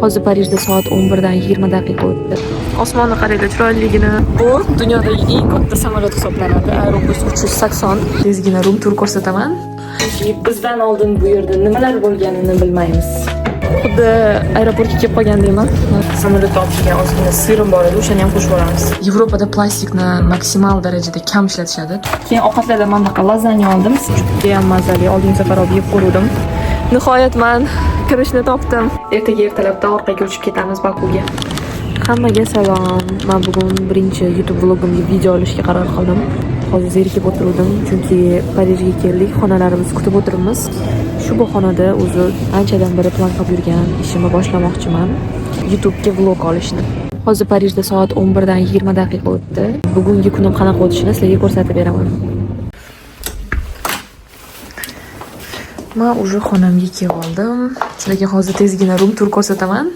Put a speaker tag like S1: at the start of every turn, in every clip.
S1: Hozir Parijda soat 11:20 o'tdi. Osmonni qaranglar, chiroyligini. Bu dunyodagi eng katta samolyot hisoblanadi. Airbus 380. Tezgina room tur ko'rsataman. Chunki bizdan oldin bu yerda nimalar bo'lganini bilmaymiz. Xuddi aeroportga kelib qolgandayman. Samolyotda olib kelgan ozgina sirim bor edi, o'shani ham qo'shib olamiz. Yevropada plastikni maksimal darajada kam ishlatishadi. Keyin ovqatlarda mana bunaqa lazanya oldim. Juda ham mazali. Oldingi safar olib yeb ko'rdim. Nihoyat men kirishni topdim. Ertaga ertalabda orqaga uchib ketamiz Bakuga. Hammaga salom. Men bugun birinchi YouTube vlogimga video olishga qaror qildim. Hozir zerikib o'tirdim, chunki Parijga keldik, xonalarimizni kutib o'tiribmiz. Shu bahonada o'zi anchadan beri plan qilib yurgan ishimni boshlamoqchiman. YouTubega vlog olishni. Hozir Parijda soat 11:20 o'tdi. Bugungi kunim qanaqa o'tishini sizlarga ko'rsatib beraman. Men уже xonamga kelib oldim. Sizlarga hozir tezgina room tur ko'rsataman.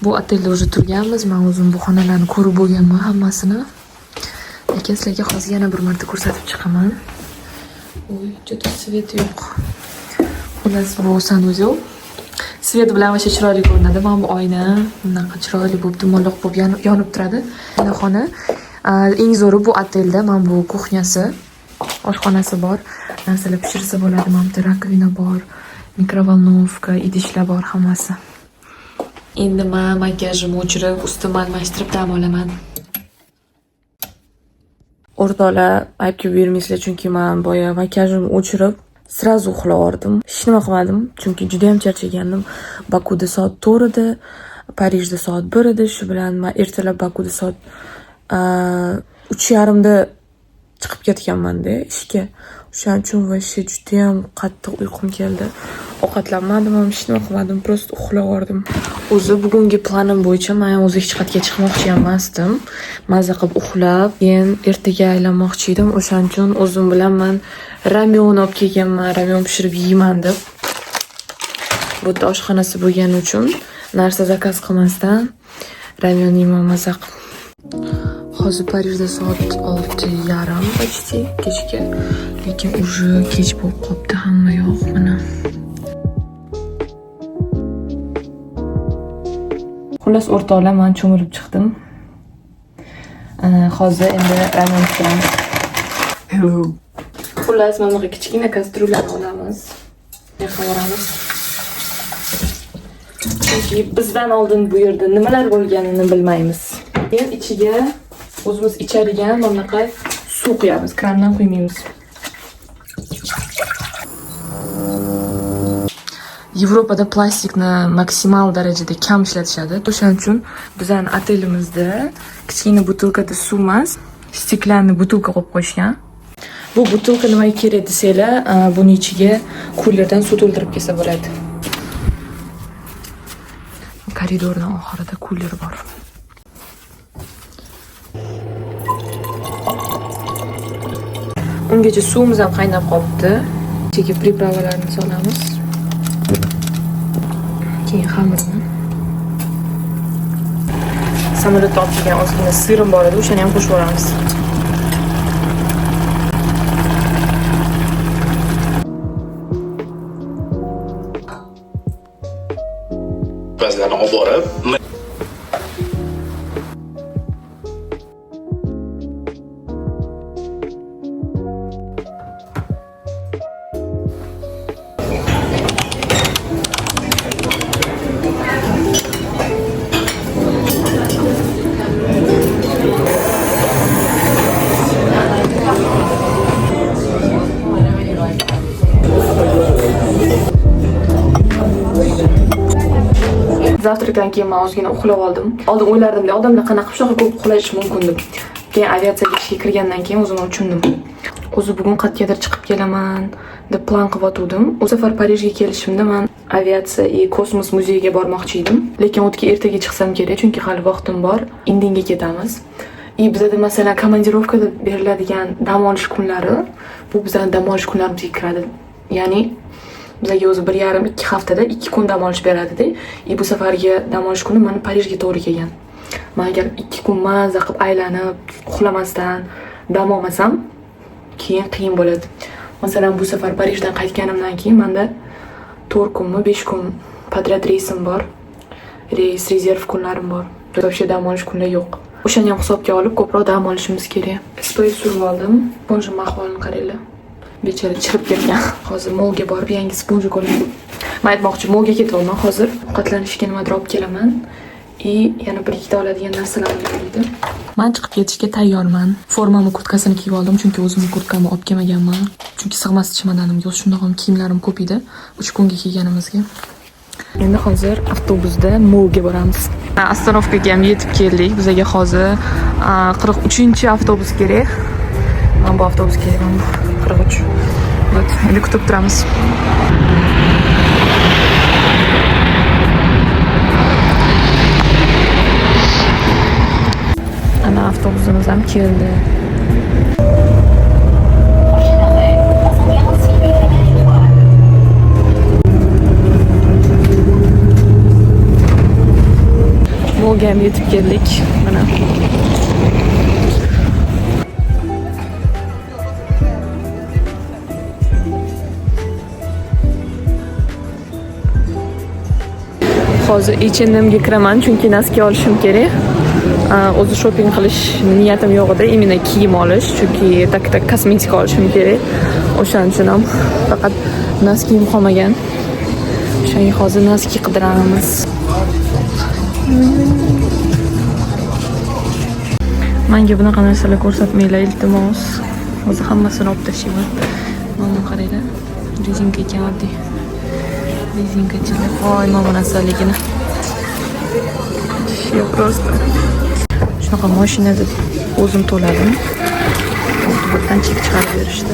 S1: Bu otelda уже turganmiz. Men o'zim bu xonalarni ko'rib bo'lganman hammasini. Lekin sizlarga hozir yana bir marta ko'rsatib chiqaman. Uy, juda svet yo'q. Xullas, bu sanuzel. Svet bilan o'sha chiroyli ko'rinadi. Mana bu oyna bunaqa chiroyli bo'lib, dumonliq bo'lib yonib turadi. Mana xona. Eng zo'ri bu otelda mana bu kuxnyasi, oshxonasi bor. Narsalar pishirsa bo'ladi. Mana bu rakovina bor, mikrovolnovka, idishlar bor hammasi. Endi men makiyajimni o'chirib, ustimni almashtirib dam olaman. O'rtoqlar, aybga bermaysizlar, chunki men boya makiyajimni o'chirib, srazu uxlavordim. Hech nima qilmadim, chunki juda ham charchagandim. Bakuda soat 4 edi, Parijda soat 1 edi. Shu bilan men ertalab Bakuda soat 3:30 da chiqib ketganman-da ishga. O'shaning uchun vashshe juda ham qattiq uyqum keldi. Ovqatlanmadim, hech nima qilmadim, prosta uxlavordim. O'zi bugungi planim bo'yicha men o'zi hech qayerga chiqmoqchi emasdim. Maza qilib uxlab, keyin ertaga aylanmoqchi edim. O'shaning uchun o'zim bilan men ramyon olib kelganman, ramyon pishirib yeyman deb. Bu yerda oshxonasi bo'lgani uchun narsa zakaz qilmasdan ramyon yeyman maza qilib. Hozir Parijda soat 6:30 почти kechga, lekin уже kech bo'lib qopti hamma yoq mana. Xullas o'rtoqlar, men cho'milib chiqdim. Hozir endi ramen pishiramiz. Hello. Xullas, mana bu kichkina kastrulani olamiz. Yaqavoramiz. Chunki bizdan oldin bu yerda nimalar bo'lganini bilmaymiz. Keyin ichiga o'zimiz ichadigan mana bunaqa suv quyamiz, krandan quymaymiz. Yevropada plastikni maksimal darajada kam ishlatishadi. O'shaning uchun bizning otelimizda kichkina butilkada suv emas, stiklanli butilka qo'yib qo'yishgan. Bu butilka nimaga kerak desanglar, buni ichiga kullerdan suv to'ldirib kelsa bo'ladi. Koridorning oxirida kuller bor. Ungacha suvimiz ham qaynab qolibdi. Ichiga pripravalarni solamiz. Keyin xamirni. Samolyotda olib kelgan ozgina sirim bor edi, o'shani ham qo'shib olamiz.
S2: Bazlarni olib borib
S1: Zavtrakdan keyin men ozgina uxlab oldim. Oldin o'ylardim-da, odamlar qanaqa shunaqa ko'p uxlash mumkin deb. Keyin aviatsiyaga ishga kirgandan keyin o'zim tushundim. O'zi bugun qayergadir chiqib kelaman deb plan qilib o'tdim. O safar Parijga kelishimda men aviatsiya va kosmos muzeyiga bormoqchi edim. Lekin o'tga ertaga chiqsam kerak, chunki hali vaqtim bor. Indinga ketamiz. Bizda masalan komandirovkada beriladigan dam olish kunlari, bu bizning dam olish kunlarimizga kiradi. Ya'ni bizga o'zi 1,5-2 haftada 2 kun dam olish beradi-da. Bu safargi dam olish kuni men Parijga to'g'ri kelgan. Men agar 2 kun maza qilib aylanib, uxlamasdan dam olmasam, keyin qiyin bo'ladi. Masalan, bu safar Parijdan qaytganimdan keyin menda 4 kunmi, 5 kun podrad reysim bor. reys, rezerv kunlarim bor. Вообще dam olish kunlar yo'q. O'shani ham hisobga olib ko'proq dam olishimiz kerak. Stoy surib oldim. Sponjim ahvolini qaranglar. Bechara chirib ketgan. Hozir molga borib yangi sponjik olaman. Men aytmoqchi, molga ketyapman hozir. Qatlanishga nimadir olib kelaman. Yana bir ikkita oladigan narsalarni bo'ldi. Men chiqib ketishga tayyorman. Formamni kurtkasini kiyib oldim, chunki o'zimning kurtkamni olib kelmaganman. Chunki sig'mas chimadanim yo'q, shundoq ham kiyimlarim ko'p edi 3 kunga kiyganimizga. Endi hozir avtobusda molga boramiz. Ostanovkaga ham yetib keldik. Bizga hozir 43-avtobus kerak. Men bu avtobusga kiraman. 43. Вот, endi kutib turamiz. Ana avtobusimiz ham keldi. Molga ham yetib keldik. Mana. Hozir H&M'ga kiraman, chunki naski olishim kerak. O'zi shopping qilish niyatim yo'q edi, imенно kiyim olish, chunki tak kosmetika olishim kerak. O'shaning uchun ham faqat naskiyim qolmagan. O'shanga hozir naski qidiramiz. Menga bunaqa narsalar ko'rsatmanglar, iltimos. Hozir hammasini olib tashlayman. Mana qaranglar. Rezinka ekan oddiy. Rezinkachilar. Voy, mana bu narsaligini. Yo просто. Shunaqa mashinada o'zim to'ladim. Bundan chek chiqarib berishdi.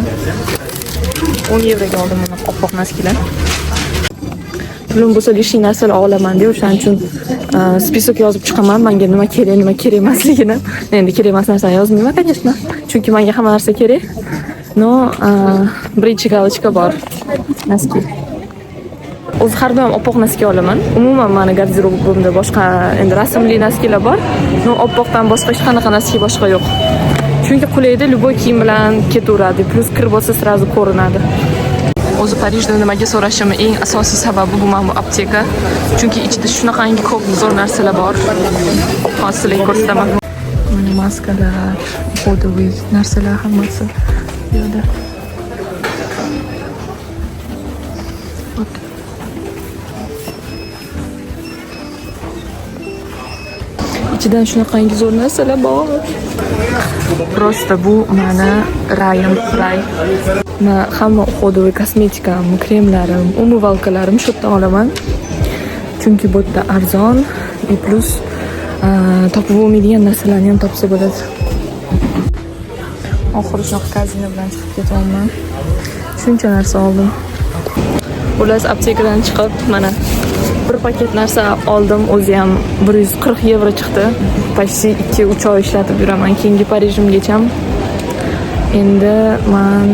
S1: 10 yevroga oldim mana oppoq naskilar. Pulim bo'lsa lishing narsalar olaman deb, o'shaning uchun spisak yozib chiqaman. Menga nima kerak emasligini. Endi kerak emas narsani yozmayman, конечно. Chunki menga hamma narsa kerak. No, birinchi galochka bor. Naski. O'zi har doim oppoq naski olaman. Umuman meni garderobimda boshqa endi rasmli naskilar bor. No, oppoqdan boshqa hech qanaqa naski boshqa yo'q. Chunki qulayda любой kiyim bilan ketaveradi. Plus kirib bo'lsa sразу ko'rinadi. O'zi Parijda nimaga so'rashimning eng asosiy sababi bu mana bu apteka. Chunki ichida shunaqangi ko'p zo'r narsalar bor. Hozir sizlarga ko'rsataman. Mana maskalar, xo'javiy narsalar hammasi bu yerda. İçidan shunaqangi zo'r narsalar bor. Просто bu mana rayim, ray. Men hamma xo'javiy kosmetikam, kremlarim, umyvalkalarim shu yerdan olaman. Chunki bu yerda arzon, plus topib bo'lmaydigan narsalarni ham topsa bo'ladi. Oxiri shunaqa kazina bilan chiqib ketyapman. Shuncha narsa oldim. Ular aptekadan chiqib mana bir paket narsa oldim, o'zi ham 140 yevro chiqdi. Почти 2-3 oy ishlatib yuraman. Keyingi Parijimgacha. Endi men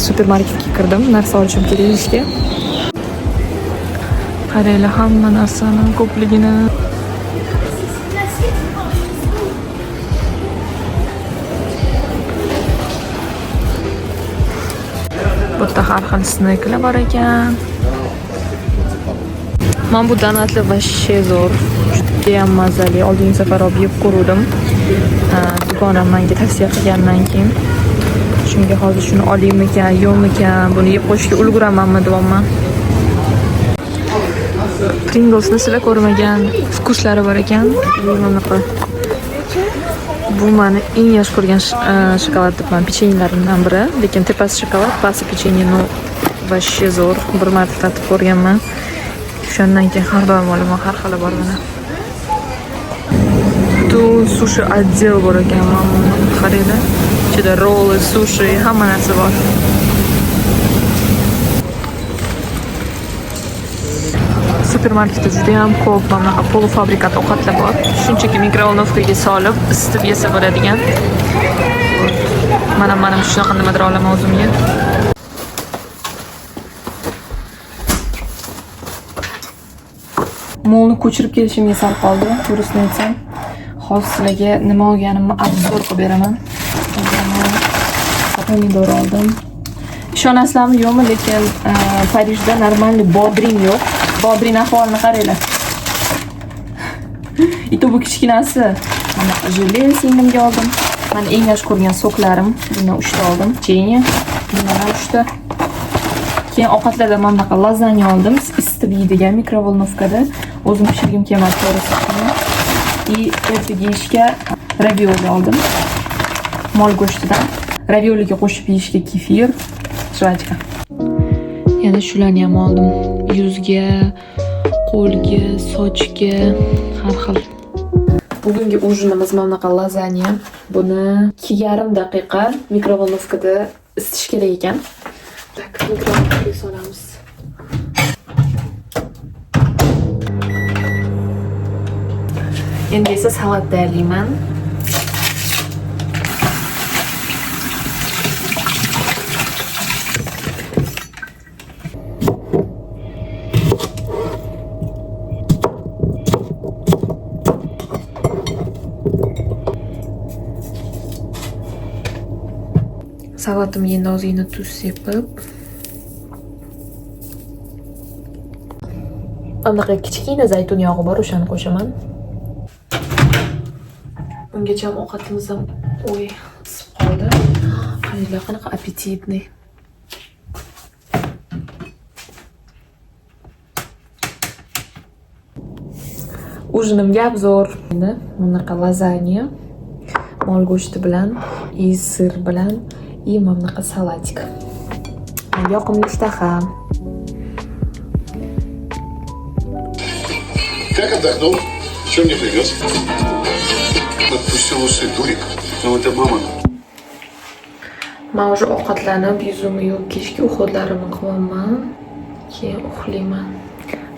S1: supermarketga kirdim, narsa olishim kerak ishga. Qaranglar, hamma narsaning ko'pligini. Bu yerda har xil snacklar bor ekan. Men bu donatli va zo'r, juda ham mazali. Oldingi safar olib yeb ko'rdim. Dugonam menga tavsiya qilgandan keyin shunga hozir shuni olaymikan, yo'qmikan, buni yeb qo'yishga ulguramanmi deyapman. Pringlesni sizlar ko'rmagan vkuslari bor ekan. Bu meni eng yaxshi ko'rgan shokolad deb pechenyelardan biri, lekin tepasi shokolad, pasti pechenye, no вообще zo'r. Bir marta tatib ko'rganman. Shundan keyin har doim olaman, har xili bor mana. Butun sushi отдел bor ekan, mana qaranglar. Ichida rolli, sushi, hamma narsa bor. Supermarketda juda ham ko'p bunaqa polufabrikat ovqatlar bor. Shunchaki mikrovolnovkaga solib isitib yesa bo'ladigan. Mana shunaqa nimadir olaman o'zimga. Molni ko'chirib kelishimga sal qoldi, to'g'risini aytsam. Hozir sizlarga nima olganimni obzor qilib beraman. Pomidor oldim. Ishonasizlarmi yo'qmi, lekin Parijda normalniy bodring yo'q. Bodring ahvolini qaranglar. Bitta bu kichkinasi. Mana jele singlimga oldim. Mana eng yaxshi ko'rgan soklarim. Bundan 3 ta oldim. Keyin bundan 3 ta. Keyin ovqatlarda mana bunaqa lazanya oldim. Isitib yeydigan mikrovolnovkada. O'zim pishirgim kelmadi to'g'risi. И ertaga yeyishga ravioli oldim. Mol go'shtidan. Ravioliga qo'shib yeyishga kefir, jvachka. Yana shularni ham oldim. Yuzga, qo'lga, sochga, har xil. Bugungi ujinimiz mana bunaqa lazanya. Buni 2,5 daqiqa mikrovolnovkada isitish kerak ekan. Tak, mikrovolnovkaga solamiz. Endi esa salat tayyorlayman. Salatimga endi ozgina tuz sepib, anaqa kichkina zaytun yog'i bor, o'shani qo'shaman. Ungacha ham ovqatimiz ham isib qoldi. Qaylar qanaqa appetitli. Ujinimga obzor. Endi bunaqa lazanya, mol go'shti bilan, sir bilan, mana bunaqa salatik. Yoqimli ishtaha.
S2: Как отдохнул? Чем не привез? Отпустил усы, дурик. Ну это мама.
S1: Men o'sha ovqatlanib, yuzimni yuvib kechki uxlarimni qilaman. Keyin uxlayman.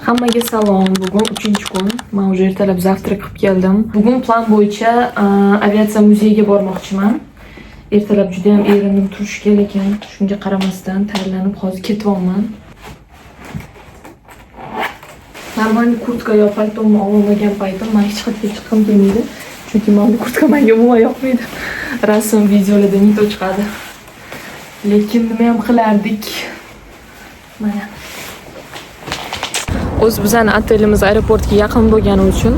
S1: Hammaga salom. Bugun 3-kun. Men o'sha ertalab zavtrak qilib keldim. Bugun plan bo'yicha aviatsiya muzeyiga bormoqchiman. Ertalab juda ham erinib turish kerak ekan. Shunga qaramasdan tayyorlanib hozir ketyapman. Normal kurtka yo paltomni olmagan paytim men hech qayerga chiqqim kelmaydi. Chunki menga kurtka menga umuman yoqmaydi. Rasm, videolarda nito chiqadi. Lekin nima ham qilardik? Mana. O'z bizning otelimiz aeroportga yaqin bo'lgani uchun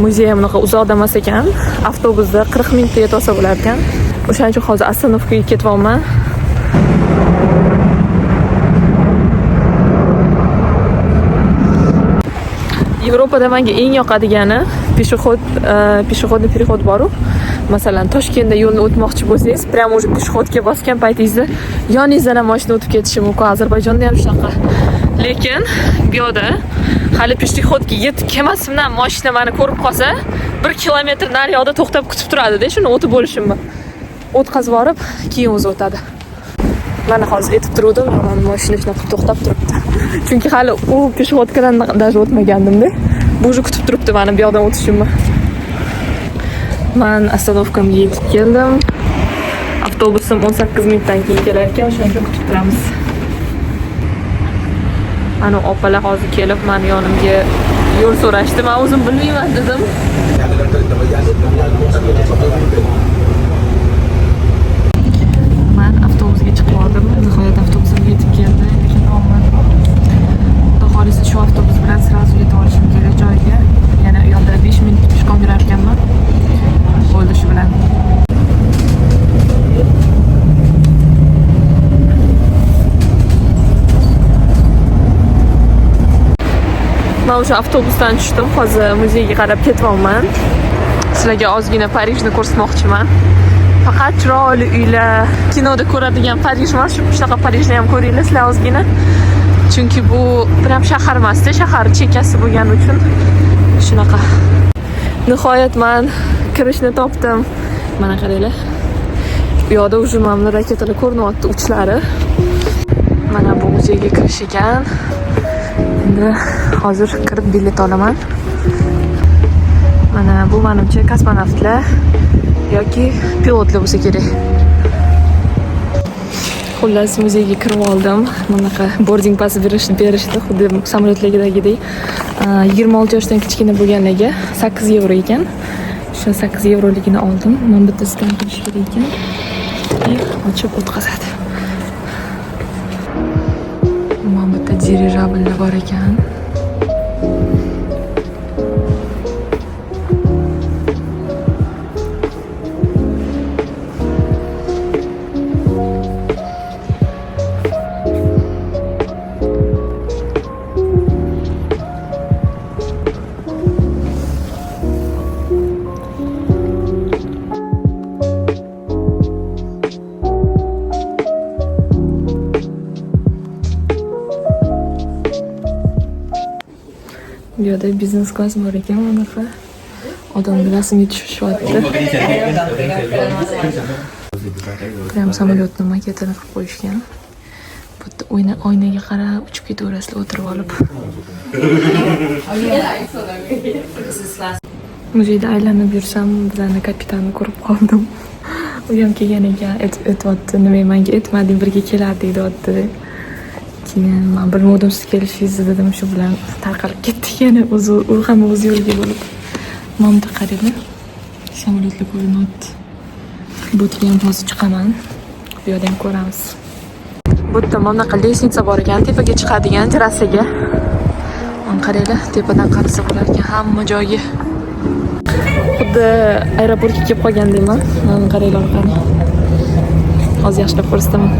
S1: muzey ham unaqa uzoqda emas ekan. Avtobusda 40 minutda yetib olsa bo'lar ekan. O'shaning uchun hozir ostanovkaga ketyapman. Yevropada menga eng yoqadigani peshexodni переход bor-ku. Masalan, Toshkentda yo'lni o'tmoqchi bo'lsangiz, prям o'sha peshexodga bosgan paytingizda yoningizdan ham mashina o'tib ketishi mumkin. Ozarbayjonda ham shunaqa. Lekin bu yerda hali peshexodga yetib kelmasimdan mashina meni ko'rib qolsa, 1 kilometr nariyoqda to'xtab kutib turadi-da, shuni o'tib bo'lishimni. O'tkazib borib, keyin o'zi o'tadi. Mana hozir etib turdim, men mashina shunaqa to'xtab turibdi. Chunki hali u peshexodkadan даже o'tmagandim-da. Bu o'zi kutib turibdi meni bu yoqdan o'tishimni. Men ostanovkamga yetib keldim. Avtobusim 18 minutdan keyin kelar ekan, o'shaning uchun kutib turamiz. Mana opalar hozir kelib, meni yonimga yo'l so'rashdi. Men o'zim bilmayman dedim. Men avtobusga chiqib oldim. Nihoyat avtobusim yetib keldi. Lekin Xudo xolisa shu avtobus bilan sразу yetib olishim kerak joyga. Yana u yoqda 5 minut peshqon yurar ekanman. Bo'ldi shu bilan. Men o'sha avtobusdan tushdim. Hozir muzeyga qarab ketyapman. Sizlarga ozgina Parijni ko'rsatmoqchiman. Faqat chiroyli uylar, kinoda ko'radigan Parij emas, shunaqa Parijni ham ko'ringlar sizlar ozgina. Chunki bu prям shahar emas-da, shahar chekkasi bo'lgani uchun shunaqa. Nihoyat men kirishni topdim. Mana qaranglar. Bu yoqda уже mana raketalar ko'rinyapti uchlari. Mana bu muzeyga kirish ekan. Endi hozir kirib bilet olaman. Mana bu menimcha kosmonavtlar yoki pilotlar bo'lsa kerak. Xullas muzeyga kirib oldim. Bunaqa boarding pass berishdi, xuddi samolyotlardagidek. 26 yoshdan kichkina bo'lganlarga 8 yevro ekan. Shu 8 yevroligini oldim. Men bittasidan qilish kerak ekan. Ochib o'tkazadi. Mana bitta dirijabllar bor ekan. yo'da biznes klass bor ekan, anaqa odamlar rasmga tushishyapti. Ham samolyotni maketini qilib qo'yishgan. Bu yerda oynaga qarab uchib ketaverasizlar o'tirib olib. Muzeyda aylanib yursam, bizlarni kapitanni ko'rib qoldim. U ham kelgan ekan, aytyapti, nima menga aytmading, birga kelardik deyapti. Keyin men bilmadim siz kelishingizni dedim, shu bilan tarqalib ketdik yana u ham o'z yo'liga bo'lib. Momda qaraydi. Samolyotlar ko'rinyapti. Bu yerga ham hozir chiqaman. Bu yerda ham ko'ramiz. Bu yerda mana bunaqa lestnitsa bor ekan, tepaga chiqadigan terrasaga. Mana qaranglar, tepadan qarasa bo'lar ekan hamma joyi. Xuddi aeroportga kelib qolgandayman. Mana qaranglar qani. Hozir yaxshilab ko'rsataman.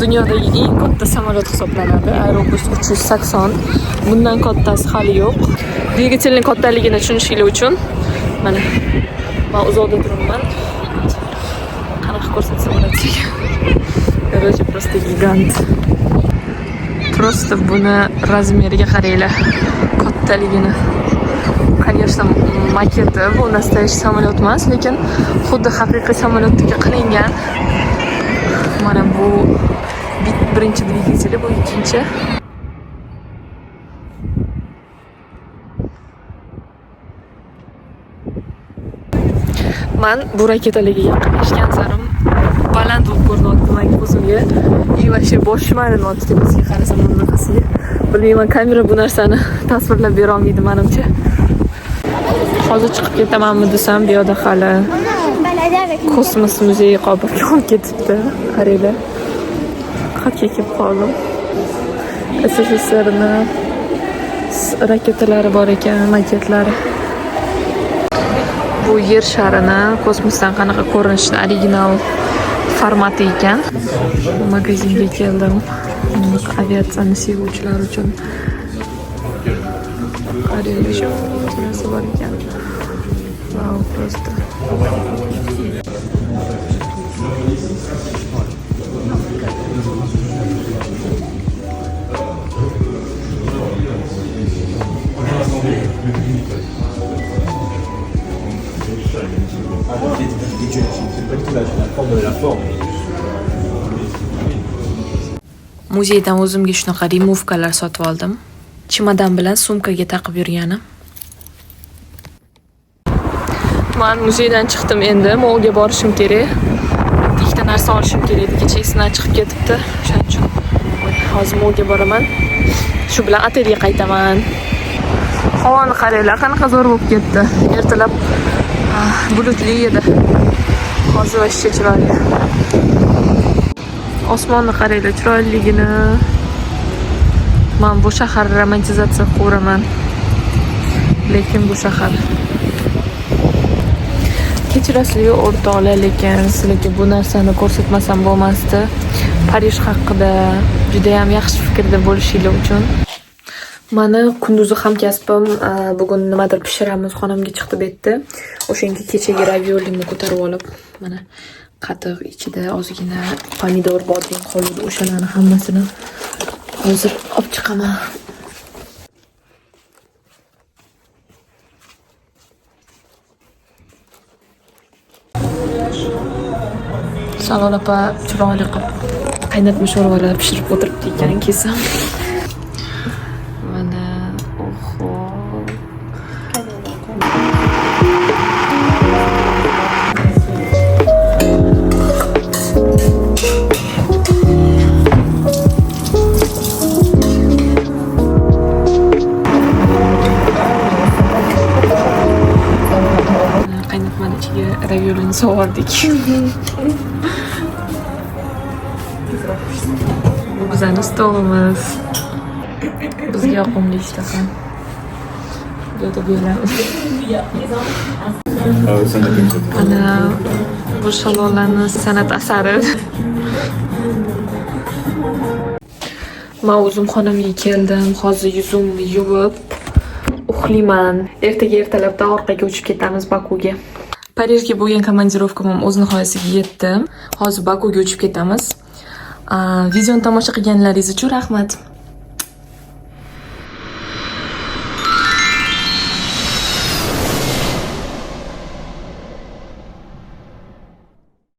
S1: Dunyodagi eng katta samolyot hisoblanadi. Airbus 380. Bundan kattasi hali yo'q. Dvigatelning kattaligini tushunishingiz uchun mana men uzoqda turibman. Qanaqa ko'rsatsam bo'ladi? Короче, просто gigant. Просто buni razmeriga qaranglar. Kattaligini. Конечно, maketi bu nastoящий samolyot emas, lekin xuddi haqiqiy samolyotga qilingan. Mana bu birinchi dvigateli, bu ikkinchi. Men bu raketalarga yaqinlashgan sarim baland bo'lib ko'rinyapti menga o'zimga. Вообще boshim aylanayapti tepasiga qarasam bunaqasiga. Bilmayman, kamera bu narsani tasvirlab bera olmaydi menimcha. Hozir chiqib ketamanmi desam, bu yerda hali kosmos muzeyi qolib ketibdi. Qaranglar. Xatga kelib qoldim. SSSRni raketalari bor ekan, maketlari. Bu yer sharini kosmosdan qanaqa ko'rinishda original formati ekan. Magazinga keldim. Aviatsiyani sevuvchilar uchun. Qaranglar, shu narsa bor ekan. Wow, просто. Muzeydan o'zimga shunaqa rimovkalar sotib oldim. Chimodan bilan sumkaga taqib yurganim. Men muzeydan chiqdim, endi molga borishim kerak. Ikkita narsa olishim kerak. Kecha esidan chiqib ketibdi. Shuning uchun hozir molga boraman. Shu bilan otelga qaytaman. Havoni qaranglar, qanaqa zo'r bo'lib ketdi. Ertalab bulutli edi. Hozir vashcha chiroyli. Osmonni qaranglar, chiroyligini. Men bu shaharni romantizatsiya qiluraman. Lekin bu shahar kechirasizlar o'rtoqlar, lekin sizlarga bu narsani ko'rsatmasam bo'lmasdi. Parij haqida juda ham yaxshi fikrda bo'lishingiz uchun. Meni kunduzi hamkasbim bugun nimadir pishiramiz, xonamga chiqib etdi. O'shanga kechagi raviolimni ko'tarib olib, mana qatiq ichida ozgina pomidor, bodring qoldi. O'shalarni hammasini hozir olib chiqaman. Salon opa chiroyli qilib qaynatma sho'rvalar pishirib o'tiribdi ekan, kesam. Mana oho. Qaynatmani ichiga raviolini so'rdik. Bu bizning stolimiz. Bizga yoqimli ishtaha. Burada beramiz. Ana bu shalollarning san'at asari. Men o'zim xonamga keldim. Hozir yuzimni yuvib uxlayman. Ertaga ertalabda orqaga uchib ketamiz Bakuga. Parijga bo'lgan komandirovkam ham o'z nihoyasiga yetdi. Hozir Bakuga uchib ketamiz. Videoni tomosha qilganlaringiz uchun rahmat.